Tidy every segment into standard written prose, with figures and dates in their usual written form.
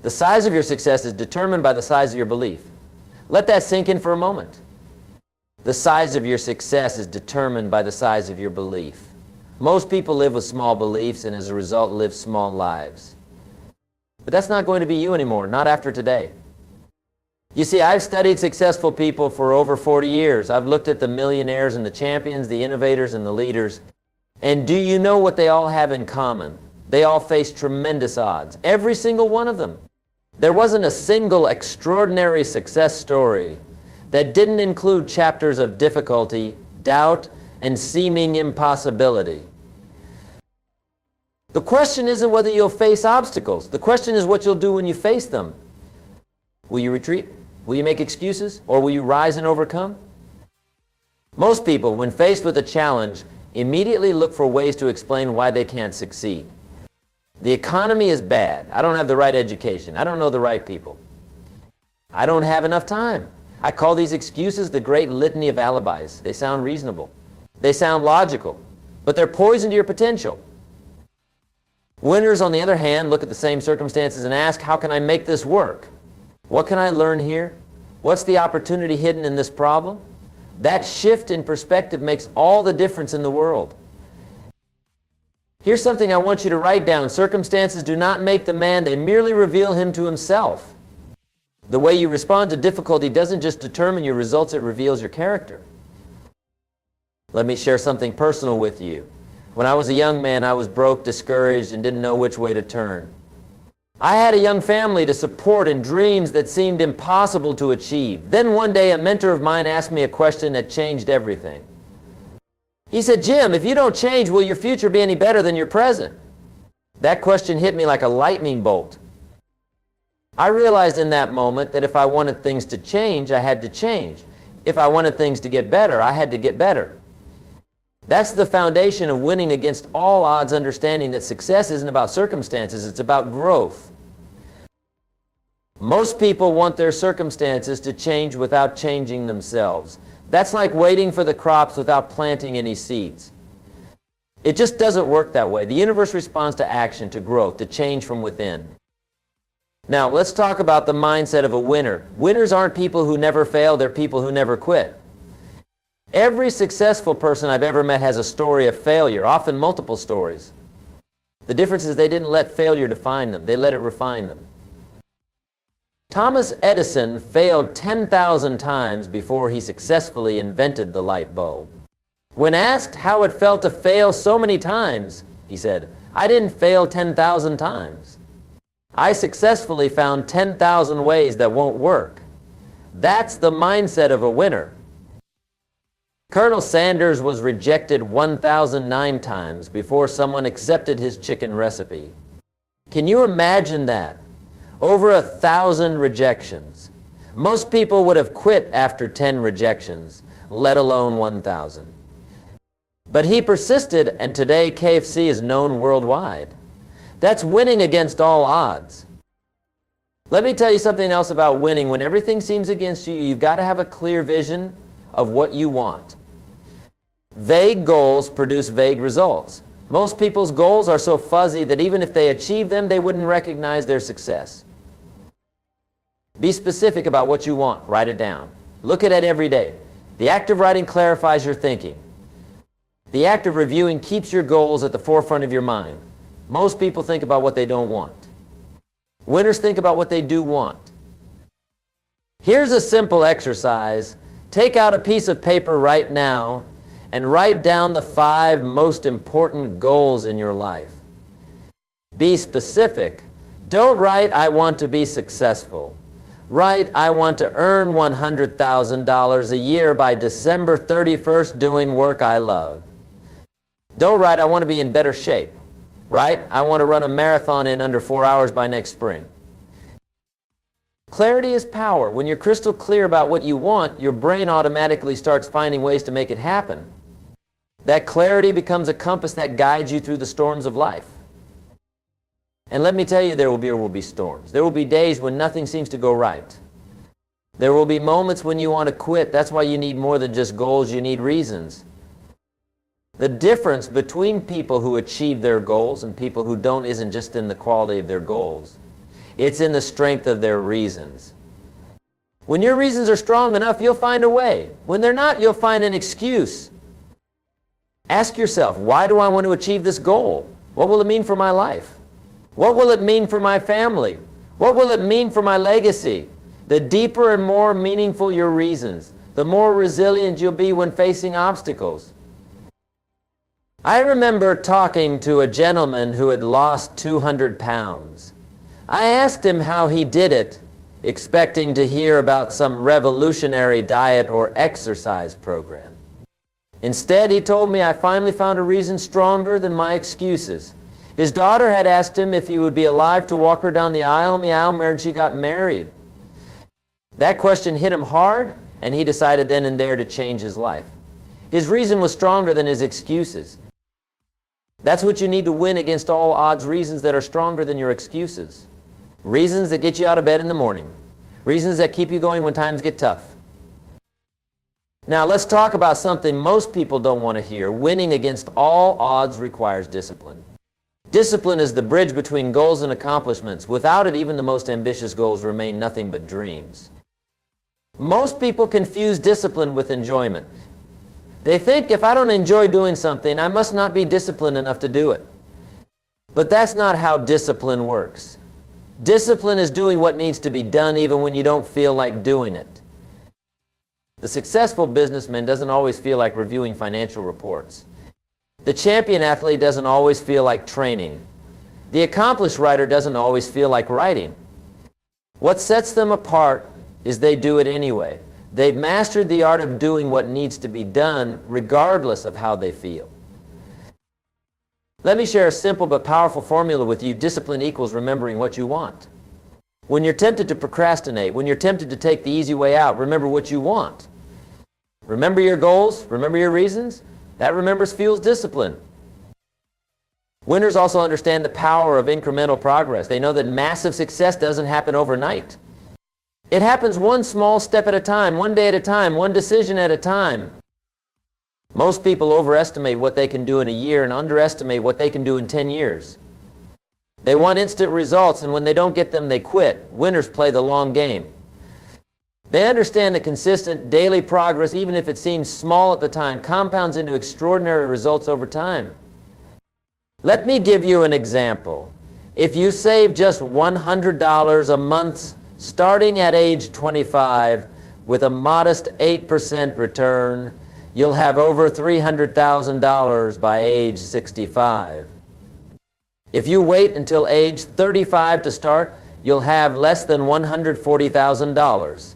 The size of your success is determined by the size of your belief. Let that sink in for a moment. The size of your success is determined by the size of your belief. Most people live with small beliefs and as a result live small lives. But that's not going to be you anymore, not after today. You see, I've studied successful people for over 40 years. I've looked at the millionaires and the champions, the innovators and the leaders. And do you know what they all have in common? They all face tremendous odds. Every single one of them. There wasn't a single extraordinary success story that didn't include chapters of difficulty, doubt, and seeming impossibility. The question isn't whether you'll face obstacles. The question is what you'll do when you face them. Will you retreat? Will you make excuses? Or will you rise and overcome? Most people, when faced with a challenge, immediately look for ways to explain why they can't succeed. The economy is bad. I don't have the right education. I don't know the right people. I don't have enough time. I call these excuses the great litany of alibis. They sound reasonable. They sound logical. But they're poison to your potential. Winners, on the other hand, look at the same circumstances and ask, how can I make this work? What can I learn here? What's the opportunity hidden in this problem? That shift in perspective makes all the difference in the world. Here's something I want you to write down. Circumstances do not make the man, they merely reveal him to himself. The way you respond to difficulty doesn't just determine your results, it reveals your character. Let me share something personal with you. When I was a young man, I was broke, discouraged, and didn't know which way to turn. I had a young family to support and dreams that seemed impossible to achieve. Then one day, a mentor of mine asked me a question that changed everything. He said, Jim, if you don't change, will your future be any better than your present? That question hit me like a lightning bolt. I realized in that moment that if I wanted things to change, I had to change. If I wanted things to get better, I had to get better. That's the foundation of winning against all odds, understanding that success isn't about circumstances, it's about growth. Most people want their circumstances to change without changing themselves. That's like waiting for the crops without planting any seeds. It just doesn't work that way. The universe responds to action, to growth, to change from within. Now, let's talk about the mindset of a winner. Winners aren't people who never fail, they're people who never quit. Every successful person I've ever met has a story of failure, often multiple stories. The difference is they didn't let failure define them, they let it refine them. Thomas Edison failed 10,000 times before he successfully invented the light bulb. When asked how it felt to fail so many times, he said, I didn't fail 10,000 times. I successfully found 10,000 ways that won't work. That's the mindset of a winner. Colonel Sanders was rejected 1,009 times before someone accepted his chicken recipe. Can you imagine that? Over 1,000 rejections. Most people would have quit after 10 rejections, let alone 1,000. But he persisted, and today KFC is known worldwide. That's winning against all odds. Let me tell you something else about winning. When everything seems against you, you've got to have a clear vision of what you want. Vague goals produce vague results. Most people's goals are so fuzzy that even if they achieve them, they wouldn't recognize their success. Be specific about what you want. Write it down. Look at it every day. The act of writing clarifies your thinking. The act of reviewing keeps your goals at the forefront of your mind. Most people think about what they don't want. Winners think about what they do want. Here's a simple exercise. Take out a piece of paper right now and write down the 5 most important goals in your life. Be specific. Don't write, I want to be successful. Write, I want to earn $100,000 a year by December 31st doing work I love. Don't write, I want to be in better shape. Write, I want to run a marathon in under 4 hours by next spring. Clarity is power. When you're crystal clear about what you want, your brain automatically starts finding ways to make it happen. That clarity becomes a compass that guides you through the storms of life. And let me tell you, there will be storms. There will be days when nothing seems to go right. There will be moments when you want to quit. That's why you need more than just goals, you need reasons. The difference between people who achieve their goals and people who don't isn't just in the quality of their goals. It's in the strength of their reasons. When your reasons are strong enough, you'll find a way. When they're not, you'll find an excuse. Ask yourself, why do I want to achieve this goal? What will it mean for my life? What will it mean for my family? What will it mean for my legacy? The deeper and more meaningful your reasons, the more resilient you'll be when facing obstacles. I remember talking to a gentleman who had lost 200 pounds. I asked him how he did it, expecting to hear about some revolutionary diet or exercise program. Instead, he told me I finally found a reason stronger than my excuses. His daughter had asked him if he would be alive to walk her down the aisle when she got married. That question hit him hard, and he decided then and there to change his life. His reason was stronger than his excuses. That's what you need to win against all odds, reasons that are stronger than your excuses. Reasons that get you out of bed in the morning. Reasons that keep you going when times get tough. Now let's talk about something most people don't want to hear. Winning against all odds requires discipline. Discipline is the bridge between goals and accomplishments. Without it, even the most ambitious goals remain nothing but dreams. Most people confuse discipline with enjoyment. They think if I don't enjoy doing something, I must not be disciplined enough to do it. But that's not how discipline works. Discipline is doing what needs to be done even when you don't feel like doing it. The successful businessman doesn't always feel like reviewing financial reports. The champion athlete doesn't always feel like training. The accomplished writer doesn't always feel like writing. What sets them apart is they do it anyway. They've mastered the art of doing what needs to be done regardless of how they feel. Let me share a simple but powerful formula with you. Discipline equals remembering what you want. When you're tempted to procrastinate, when you're tempted to take the easy way out, remember what you want. Remember your goals, remember your reasons. That fuels discipline. Winners also understand the power of incremental progress. They know that massive success doesn't happen overnight. It happens one small step at a time, one day at a time, one decision at a time. Most people overestimate what they can do in a year and underestimate what they can do in 10 years. They want instant results, and when they don't get them, they quit. Winners play the long game. They understand that consistent daily progress, even if it seems small at the time, compounds into extraordinary results over time. Let me give you an example. If you save just $100 a month starting at age 25 with a modest 8% return, you'll have over $300,000 by age 65. If you wait until age 35 to start, you'll have less than $140,000.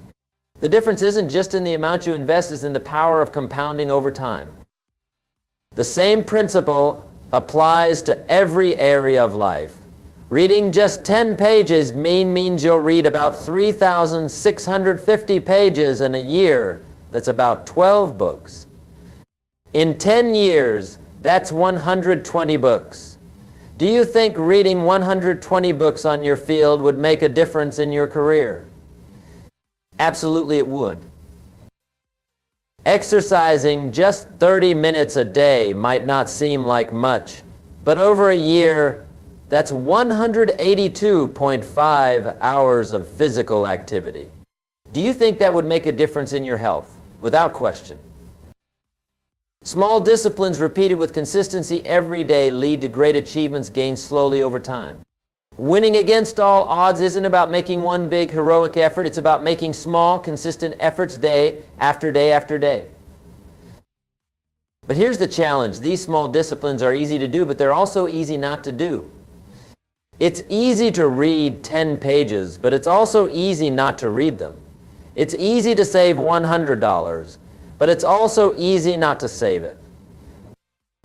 The difference isn't just in the amount you invest, it's in the power of compounding over time. The same principle applies to every area of life. Reading just 10 pages means you'll read about 3,650 pages in a year. That's about 12 books. In 10 years, that's 120 books. Do you think reading 120 books on your field would make a difference in your career? Absolutely it would. Exercising just 30 minutes a day might not seem like much, but over a year, that's 182.5 hours of physical activity. Do you think that would make a difference in your health? Without question. Small disciplines repeated with consistency every day lead to great achievements gained slowly over time. Winning against all odds isn't about making one big heroic effort. It's about making small, consistent efforts day after day after day. But here's the challenge. These small disciplines are easy to do, but they're also easy not to do. It's easy to read 10 pages, but it's also easy not to read them. It's easy to save $100, but it's also easy not to save it.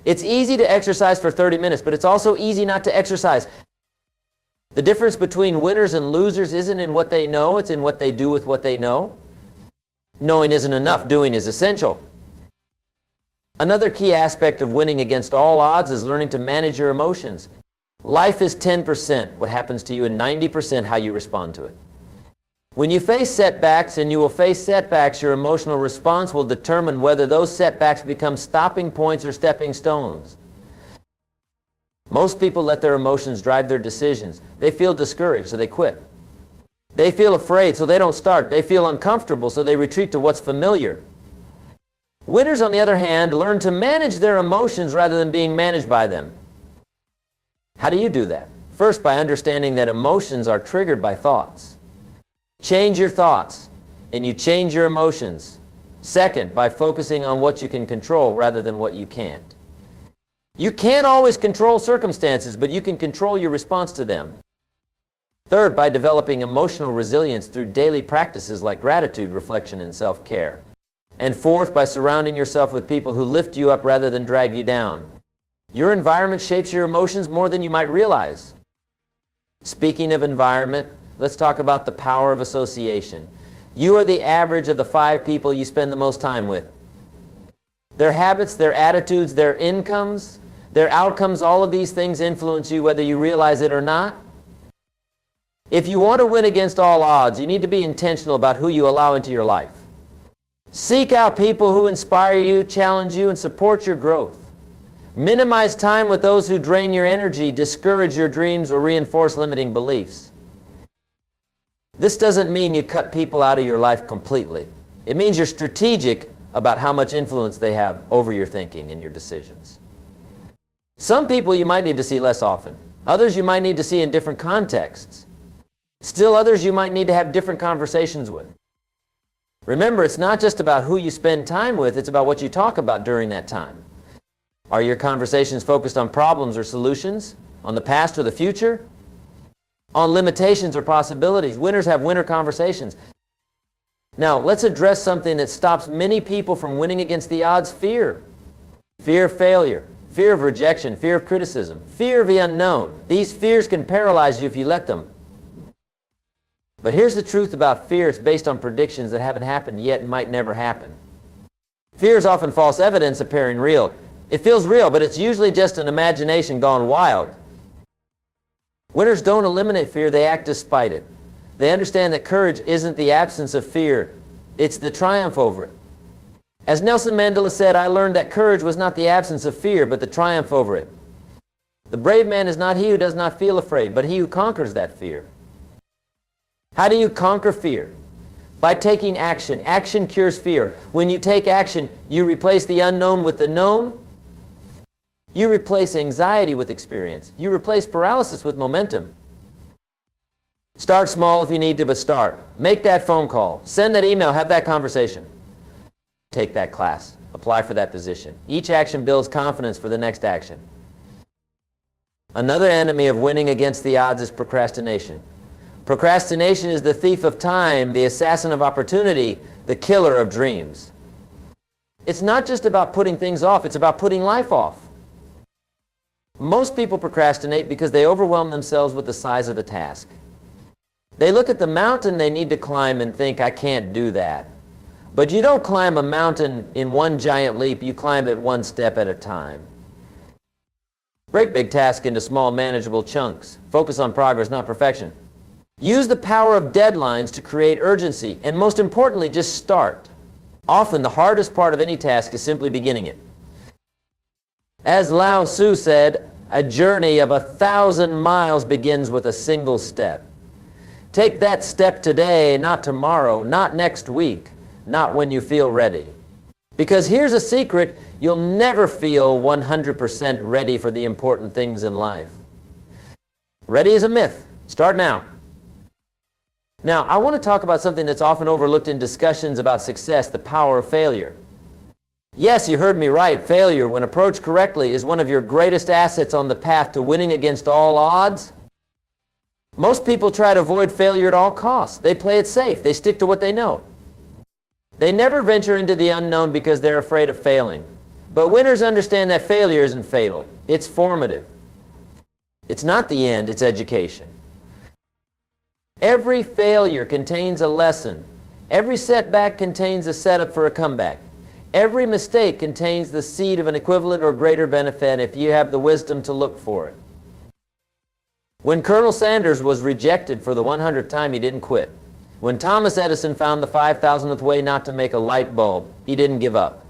It's easy to exercise for 30 minutes, but it's also easy not to exercise. The difference between winners and losers isn't in what they know, it's in what they do with what they know. Knowing isn't enough, doing is essential. Another key aspect of winning against all odds is learning to manage your emotions. Life is 10% what happens to you and 90% how you respond to it. When you face setbacks, and you will face setbacks, your emotional response will determine whether those setbacks become stopping points or stepping stones. Most people let their emotions drive their decisions. They feel discouraged, so they quit. They feel afraid, so they don't start. They feel uncomfortable, so they retreat to what's familiar. Winners, on the other hand, learn to manage their emotions rather than being managed by them. How do you do that? First, by understanding that emotions are triggered by thoughts. Change your thoughts, and you change your emotions. Second, by focusing on what you can control rather than what you can't. You can't always control circumstances, but you can control your response to them. Third, by developing emotional resilience through daily practices like gratitude, reflection, and self-care. And fourth, by surrounding yourself with people who lift you up rather than drag you down. Your environment shapes your emotions more than you might realize. Speaking of environment, let's talk about the power of association. You are the average of the 5 people you spend the most time with. Their habits, their attitudes, their incomes, their outcomes, all of these things influence you whether you realize it or not. If you want to win against all odds, you need to be intentional about who you allow into your life. Seek out people who inspire you, challenge you, and support your growth. Minimize time with those who drain your energy, discourage your dreams, or reinforce limiting beliefs. This doesn't mean you cut people out of your life completely. It means you're strategic about how much influence they have over your thinking and your decisions. Some people you might need to see less often. Others you might need to see in different contexts. Still others you might need to have different conversations with. Remember, it's not just about who you spend time with, it's about what you talk about during that time. Are your conversations focused on problems or solutions? On the past or the future? On limitations or possibilities? Winners have winner conversations. Now, let's address something that stops many people from winning against the odds: fear. Fear of failure, fear of rejection, fear of criticism, fear of the unknown. These fears can paralyze you if you let them. But here's the truth about fear. It's based on predictions that haven't happened yet and might never happen. Fear is often false evidence appearing real. It feels real, but it's usually just an imagination gone wild. Winners don't eliminate fear, they act despite it. They understand that courage isn't the absence of fear, it's the triumph over it. As Nelson Mandela said, I learned that courage was not the absence of fear, but the triumph over it. The brave man is not he who does not feel afraid, but he who conquers that fear. How do you conquer fear? By taking action. Action cures fear. When you take action, you replace the unknown with the known. You replace anxiety with experience. You replace paralysis with momentum. Start small if you need to, but start. Make that phone call. Send that email. Have that conversation. Take that class. Apply for that position. Each action builds confidence for the next action. Another enemy of winning against the odds is procrastination. Procrastination is the thief of time, the assassin of opportunity, the killer of dreams. It's not just about putting things off, it's about putting life off. Most people procrastinate because they overwhelm themselves with the size of the task. They look at the mountain they need to climb and think, I can't do that. But you don't climb a mountain in one giant leap, you climb it one step at a time. Break big tasks into small, manageable chunks. Focus on progress, not perfection. Use the power of deadlines to create urgency, and most importantly, just start. Often the hardest part of any task is simply beginning it. As Lao Tzu said, a journey of 1,000 miles begins with a single step. Take that step today, not tomorrow, not next week, not when you feel ready. Because here's a secret, you'll never feel 100% ready for the important things in life. Ready is a myth. Start now. Now, I want to talk about something that's often overlooked in discussions about success, the power of failure. Yes, you heard me right. Failure, when approached correctly, is one of your greatest assets on the path to winning against all odds. Most people try to avoid failure at all costs. They play it safe. They stick to what they know. They never venture into the unknown because they're afraid of failing. But winners understand that failure isn't fatal. It's formative. It's not the end, it's education. Every failure contains a lesson. Every setback contains a setup for a comeback. Every mistake contains the seed of an equivalent or greater benefit if you have the wisdom to look for it. When Colonel Sanders was rejected for the 100th time, he didn't quit. When Thomas Edison found the 5,000th way not to make a light bulb, he didn't give up.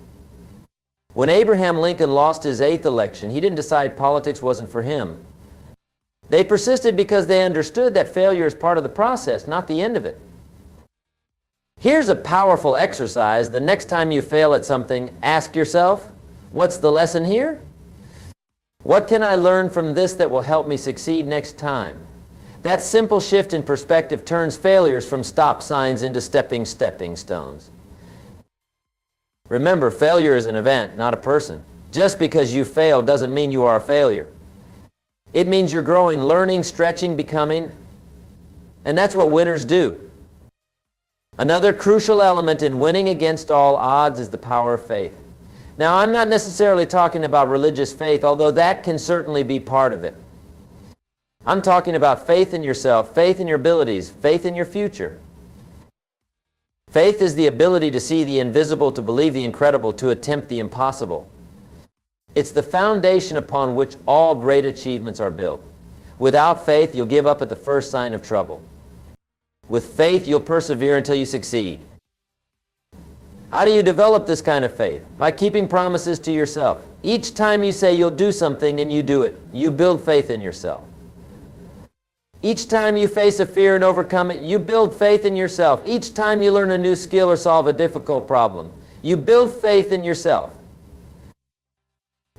When Abraham Lincoln lost his 8th election, he didn't decide politics wasn't for him. They persisted because they understood that failure is part of the process, not the end of it. Here's a powerful exercise. The next time you fail at something, ask yourself, what's the lesson here? What can I learn from this that will help me succeed next time? That simple shift in perspective turns failures from stop signs into stepping stones. Remember, failure is an event, not a person. Just because you fail doesn't mean you are a failure. It means you're growing, learning, stretching, becoming, and that's what winners do. Another crucial element in winning against all odds is the power of faith. Now, I'm not necessarily talking about religious faith, although that can certainly be part of it. I'm talking about faith in yourself, faith in your abilities, faith in your future. Faith is the ability to see the invisible, to believe the incredible, to attempt the impossible. It's the foundation upon which all great achievements are built. Without faith, you'll give up at the first sign of trouble. With faith, you'll persevere until you succeed. How do you develop this kind of faith? By keeping promises to yourself. Each time you say you'll do something and you do it, you build faith in yourself. Each time you face a fear and overcome it, you build faith in yourself. Each time you learn a new skill or solve a difficult problem, you build faith in yourself.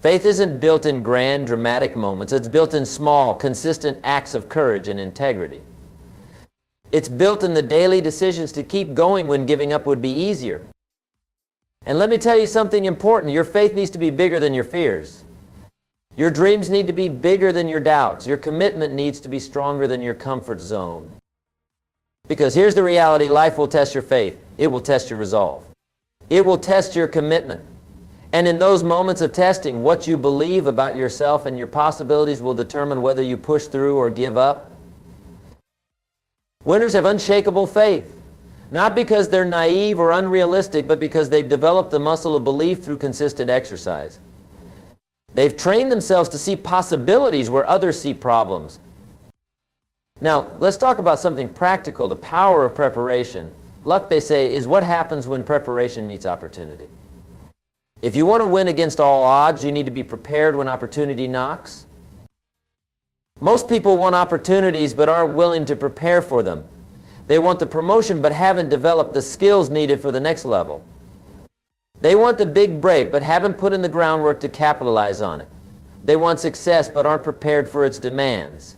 Faith isn't built in grand, dramatic moments. It's built in small, consistent acts of courage and integrity. It's built in the daily decisions to keep going when giving up would be easier. And let me tell you something important. Your faith needs to be bigger than your fears. Your dreams need to be bigger than your doubts. Your commitment needs to be stronger than your comfort zone. Because here's the reality, life will test your faith. It will test your resolve. It will test your commitment. And in those moments of testing, what you believe about yourself and your possibilities will determine whether you push through or give up. Winners have unshakable faith. Not because they're naive or unrealistic, but because they've developed the muscle of belief through consistent exercise. They've trained themselves to see possibilities where others see problems. Now, let's talk about something practical, the power of preparation. Luck, they say, is what happens when preparation meets opportunity. If you want to win against all odds, you need to be prepared when opportunity knocks. Most people want opportunities but aren't willing to prepare for them. They want the promotion but haven't developed the skills needed for the next level. They want the big break but haven't put in the groundwork to capitalize on it. They want success but aren't prepared for its demands.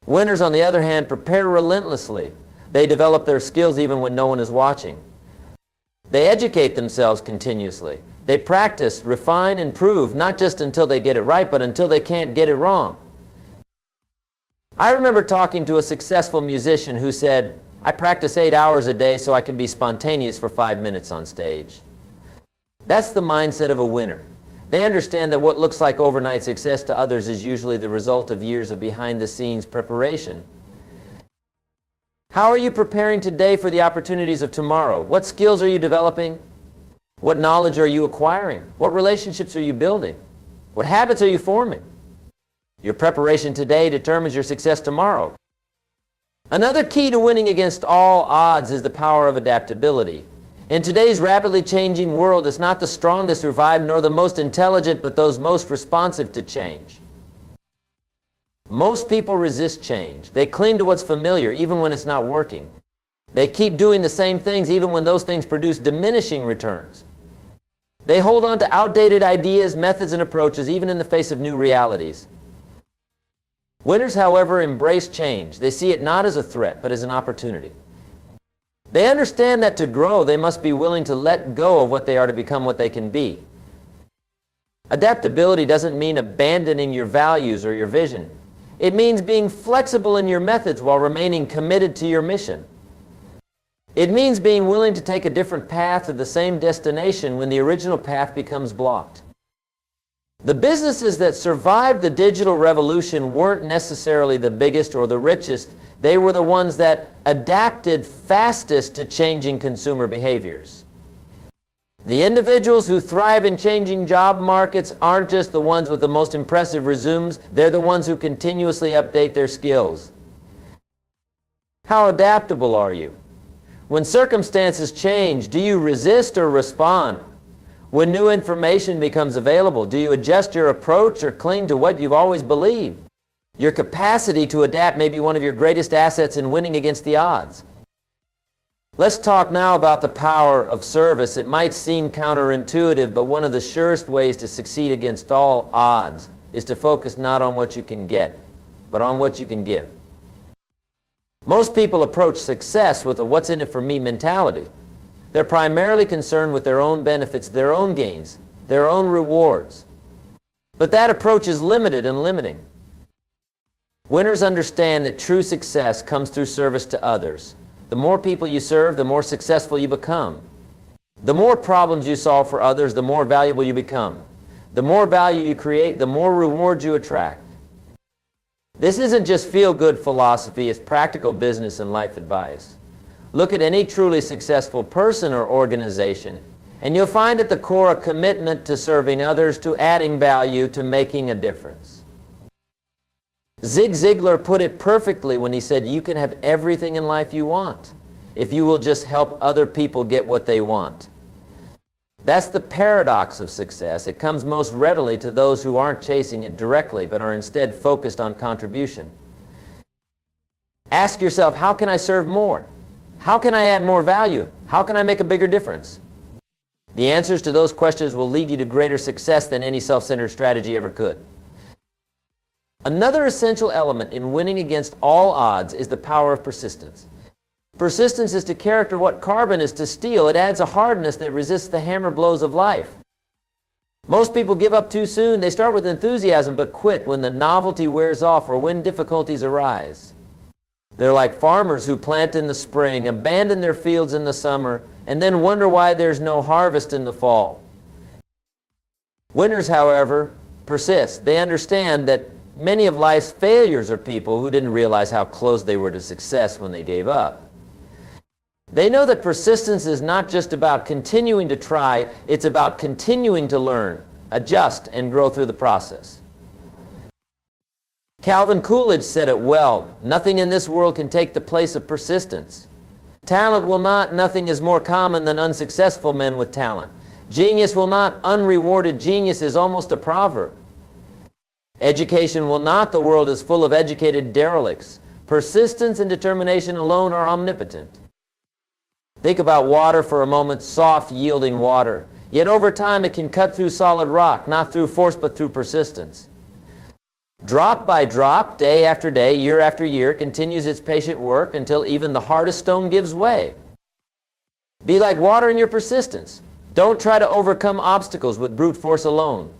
Winners, on the other hand, prepare relentlessly. They develop their skills even when no one is watching. They educate themselves continuously. They practice, refine, improve, not just until they get it right, but until they can't get it wrong. I remember talking to a successful musician who said, I practice 8 hours a day so I can be spontaneous for 5 minutes on stage. That's the mindset of a winner. They understand that what looks like overnight success to others is usually the result of years of behind-the-scenes preparation. How are you preparing today for the opportunities of tomorrow? What skills are you developing? What knowledge are you acquiring? What relationships are you building? What habits are you forming? Your preparation today determines your success tomorrow. Another key to winning against all odds is the power of adaptability. In today's rapidly changing world, it's not the strong that survive nor the most intelligent, but those most responsive to change. Most people resist change. They cling to what's familiar even when it's not working. They keep doing the same things even when those things produce diminishing returns. They hold on to outdated ideas, methods, and approaches even in the face of new realities. Winners, however, embrace change. They see it not as a threat, but as an opportunity. They understand that to grow, they must be willing to let go of what they are to become what they can be. Adaptability doesn't mean abandoning your values or your vision. It means being flexible in your methods while remaining committed to your mission. It means being willing to take a different path to the same destination when the original path becomes blocked. The businesses that survived the digital revolution weren't necessarily the biggest or the richest. They were the ones that adapted fastest to changing consumer behaviors. The individuals who thrive in changing job markets aren't just the ones with the most impressive resumes. They're the ones who continuously update their skills. How adaptable are you? When circumstances change, do you resist or respond? When new information becomes available, do you adjust your approach or cling to what you've always believed? Your capacity to adapt may be one of your greatest assets in winning against the odds. Let's talk now about the power of service. It might seem counterintuitive, but one of the surest ways to succeed against all odds is to focus not on what you can get, but on what you can give. Most people approach success with a what's in it for me mentality. They're primarily concerned with their own benefits, their own gains, their own rewards. But that approach is limited and limiting. Winners understand that true success comes through service to others. The more people you serve, the more successful you become. The more problems you solve for others, the more valuable you become. The more value you create, the more rewards you attract. This isn't just feel-good philosophy, it's practical business and life advice. Look at any truly successful person or organization, and you'll find at the core a commitment to serving others, to adding value, to making a difference. Zig Ziglar put it perfectly when he said, you can have everything in life you want if you will just help other people get what they want. That's the paradox of success. It comes most readily to those who aren't chasing it directly, but are instead focused on contribution. Ask yourself, how can I serve more? How can I add more value? How can I make a bigger difference? The answers to those questions will lead you to greater success than any self-centered strategy ever could. Another essential element in winning against all odds is the power of persistence. Persistence is to character what carbon is to steel. It adds a hardness that resists the hammer blows of life. Most people give up too soon. They start with enthusiasm but quit when the novelty wears off or when difficulties arise. They're like farmers who plant in the spring, abandon their fields in the summer, and then wonder why there's no harvest in the fall. Winners, however, persist. They understand that many of life's failures are people who didn't realize how close they were to success when they gave up. They know that persistence is not just about continuing to try, it's about continuing to learn, adjust, and grow through the process. Calvin Coolidge said it well, nothing in this world can take the place of persistence. Talent will not, nothing is more common than unsuccessful men with talent. Genius will not, unrewarded genius is almost a proverb. Education will not, the world is full of educated derelicts. Persistence and determination alone are omnipotent. Think about water for a moment, soft, yielding water. Yet over time it can cut through solid rock, not through force but through persistence. Drop by drop, day after day, year after year, continues its patient work until even the hardest stone gives way. Be like water in your persistence. Don't try to overcome obstacles with brute force alone.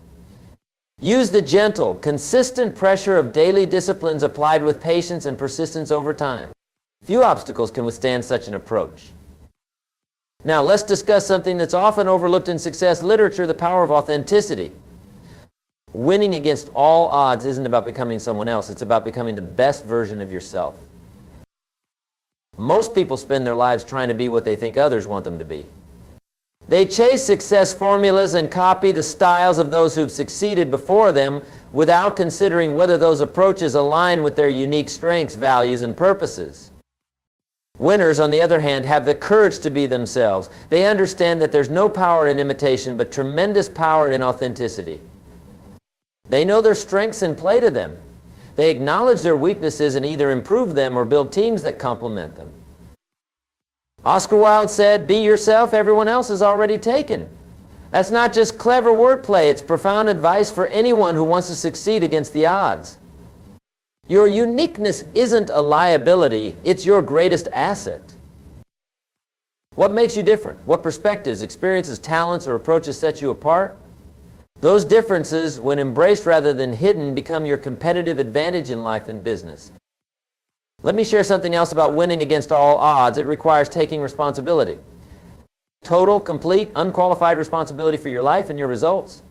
Use the gentle, consistent pressure of daily disciplines applied with patience and persistence over time. Few obstacles can withstand such an approach. Now, let's discuss something that's often overlooked in success literature, the power of authenticity. Winning against all odds isn't about becoming someone else. It's about becoming the best version of yourself. Most people spend their lives trying to be what they think others want them to be. They chase success formulas and copy the styles of those who've succeeded before them without considering whether those approaches align with their unique strengths, values, and purposes. Winners, on the other hand, have the courage to be themselves. They understand that there's no power in imitation, but tremendous power in authenticity. They know their strengths and play to them. They acknowledge their weaknesses and either improve them or build teams that complement them. Oscar Wilde said, "Be yourself, everyone else is already taken." That's not just clever wordplay, it's profound advice for anyone who wants to succeed against the odds. Your uniqueness isn't a liability, it's your greatest asset. What makes you different? What perspectives, experiences, talents, or approaches set you apart? Those differences, when embraced rather than hidden, become your competitive advantage in life and business. Let me share something else about winning against all odds. It requires taking responsibility. Total, complete, unqualified responsibility for your life and your results.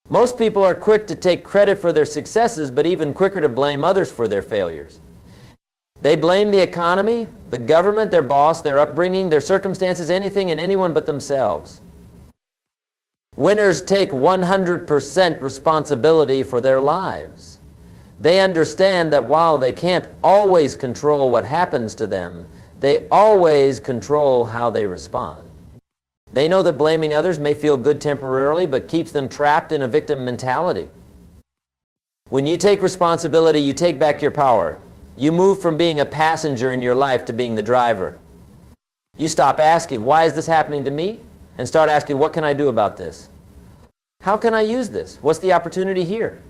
Most people are quick to take credit for their successes, but even quicker to blame others for their failures. They blame the economy, the government, their boss, their upbringing, their circumstances, anything and anyone but themselves. Winners take 100% responsibility for their lives. They understand that while they can't always control what happens to them, they always control how they respond. They know that blaming others may feel good temporarily, but keeps them trapped in a victim mentality. When you take responsibility, you take back your power. You move from being a passenger in your life to being the driver. You stop asking, why is this happening to me? And start asking, what can I do about this? How can I use this? What's the opportunity here?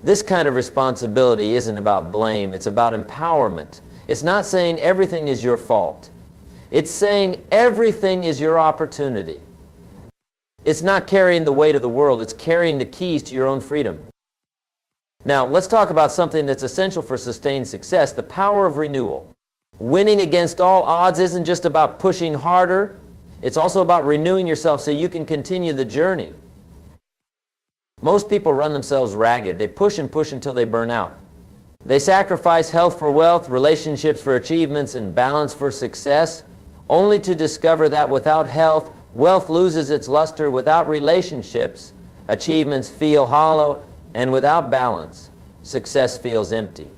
This kind of responsibility isn't about blame. It's about empowerment. It's not saying everything is your fault. It's saying everything is your opportunity. It's not carrying the weight of the world. It's carrying the keys to your own freedom. Now, let's talk about something that's essential for sustained success, the power of renewal. Winning against all odds isn't just about pushing harder. It's also about renewing yourself so you can continue the journey. Most people run themselves ragged. They push and push until they burn out. They sacrifice health for wealth, relationships for achievements, and balance for success, only to discover that without health, wealth loses its luster. Without relationships, achievements feel hollow, and without balance, success feels empty.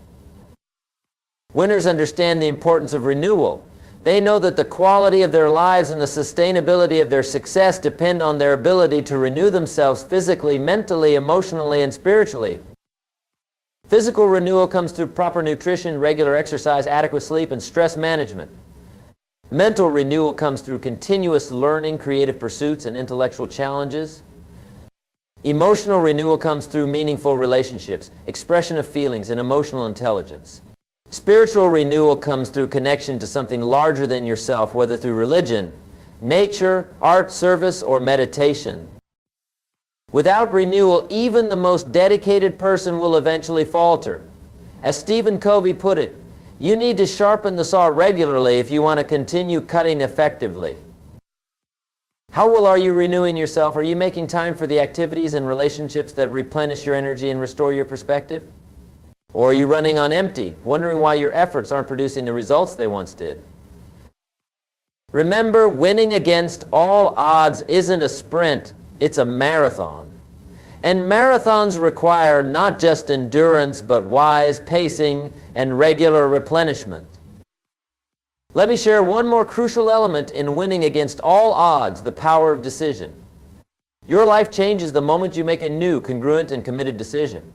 Winners understand the importance of renewal. They know that the quality of their lives and the sustainability of their success depend on their ability to renew themselves physically, mentally, emotionally, and spiritually. Physical renewal comes through proper nutrition, regular exercise, adequate sleep, and stress management. Mental renewal comes through continuous learning, creative pursuits, and intellectual challenges. Emotional renewal comes through meaningful relationships, expression of feelings, and emotional intelligence. Spiritual renewal comes through connection to something larger than yourself, whether through religion, nature, art, service, or meditation. Without renewal, even the most dedicated person will eventually falter. As Stephen Covey put it, you need to sharpen the saw regularly if you want to continue cutting effectively. How well are you renewing yourself? Are you making time for the activities and relationships that replenish your energy and restore your perspective? Or are you running on empty, wondering why your efforts aren't producing the results they once did? Remember, winning against all odds isn't a sprint, it's a marathon. And marathons require not just endurance, but wise pacing and regular replenishment. Let me share one more crucial element in winning against all odds, the power of decision. Your life changes the moment you make a new, congruent, and committed decision.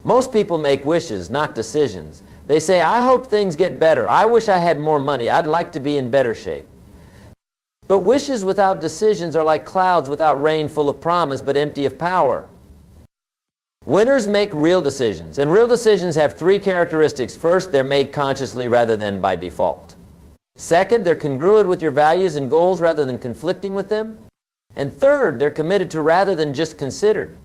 Most people make wishes, not decisions. They say, I hope things get better. I wish I had more money. I'd like to be in better shape. But wishes without decisions are like clouds without rain, full of promise, but empty of power. Winners make real decisions, and real decisions have three characteristics. First, they're made consciously rather than by default. Second, they're congruent with your values and goals rather than conflicting with them. And third, they're committed to rather than just considered.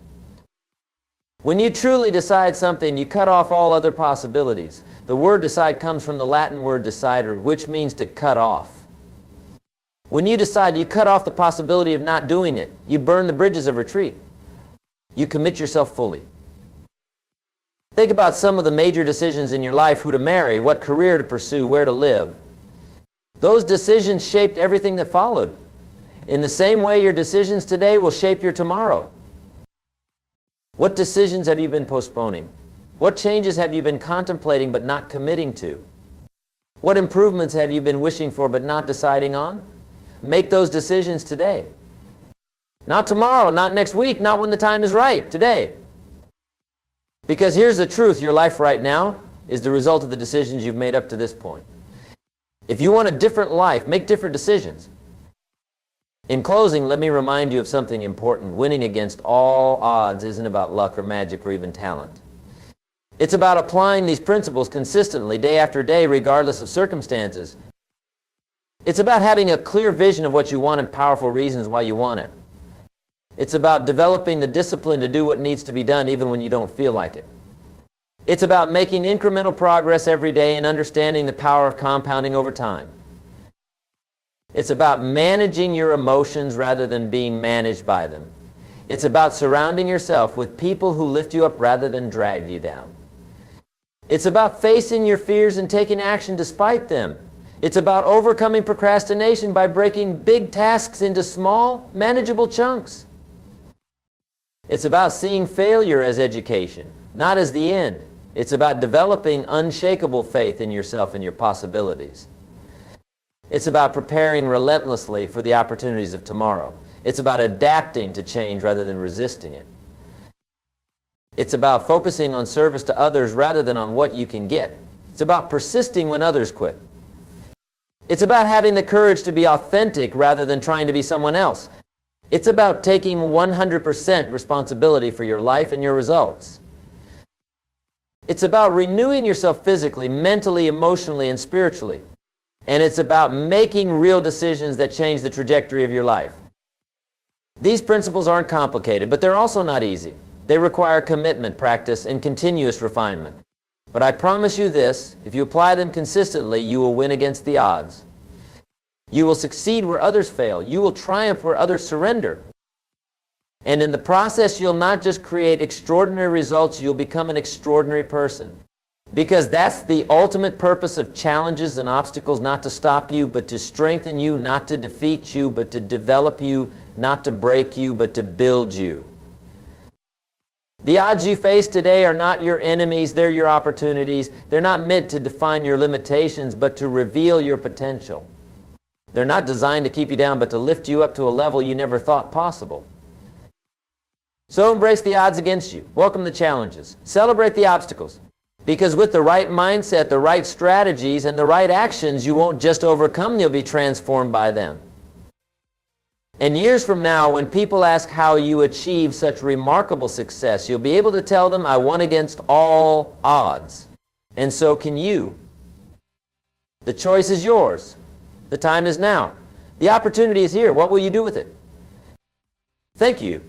When you truly decide something, you cut off all other possibilities. The word decide comes from the Latin word decider, which means to cut off. When you decide, you cut off the possibility of not doing it. You burn the bridges of retreat. You commit yourself fully. Think about some of the major decisions in your life: who to marry, what career to pursue, where to live. Those decisions shaped everything that followed. In the same way, your decisions today will shape your tomorrow. What decisions have you been postponing? What changes have you been contemplating but not committing to? What improvements have you been wishing for but not deciding on? Make those decisions today. Not tomorrow, not next week, not when the time is right, today. Because here's the truth, your life right now is the result of the decisions you've made up to this point. If you want a different life, make different decisions. In closing, let me remind you of something important. Winning against all odds isn't about luck or magic or even talent. It's about applying these principles consistently, day after day, regardless of circumstances. It's about having a clear vision of what you want and powerful reasons why you want it. It's about developing the discipline to do what needs to be done even when you don't feel like it. It's about making incremental progress every day and understanding the power of compounding over time. It's about managing your emotions rather than being managed by them. It's about surrounding yourself with people who lift you up rather than drag you down. It's about facing your fears and taking action despite them. It's about overcoming procrastination by breaking big tasks into small, manageable chunks. It's about seeing failure as education, not as the end. It's about developing unshakable faith in yourself and your possibilities. It's about preparing relentlessly for the opportunities of tomorrow. It's about adapting to change rather than resisting it. It's about focusing on service to others rather than on what you can get. It's about persisting when others quit. It's about having the courage to be authentic rather than trying to be someone else. It's about taking 100% responsibility for your life and your results. It's about renewing yourself physically, mentally, emotionally, and spiritually. And it's about making real decisions that change the trajectory of your life. These principles aren't complicated, but they're also not easy. They require commitment, practice, and continuous refinement. But I promise you this, if you apply them consistently, you will win against the odds. You will succeed where others fail. You will triumph where others surrender. And in the process, you'll not just create extraordinary results, you'll become an extraordinary person. Because that's the ultimate purpose of challenges and obstacles, not to stop you, but to strengthen you, not to defeat you, but to develop you, not to break you, but to build you. The odds you face today are not your enemies, they're your opportunities. They're not meant to define your limitations, but to reveal your potential. They're not designed to keep you down, but to lift you up to a level you never thought possible. So embrace the odds against you. Welcome the challenges. Celebrate the obstacles. Because with the right mindset, the right strategies, and the right actions, you won't just overcome, you'll be transformed by them. And years from now, when people ask how you achieve such remarkable success, you'll be able to tell them, I won against all odds. And so can you. The choice is yours. The time is now. The opportunity is here. What will you do with it? Thank you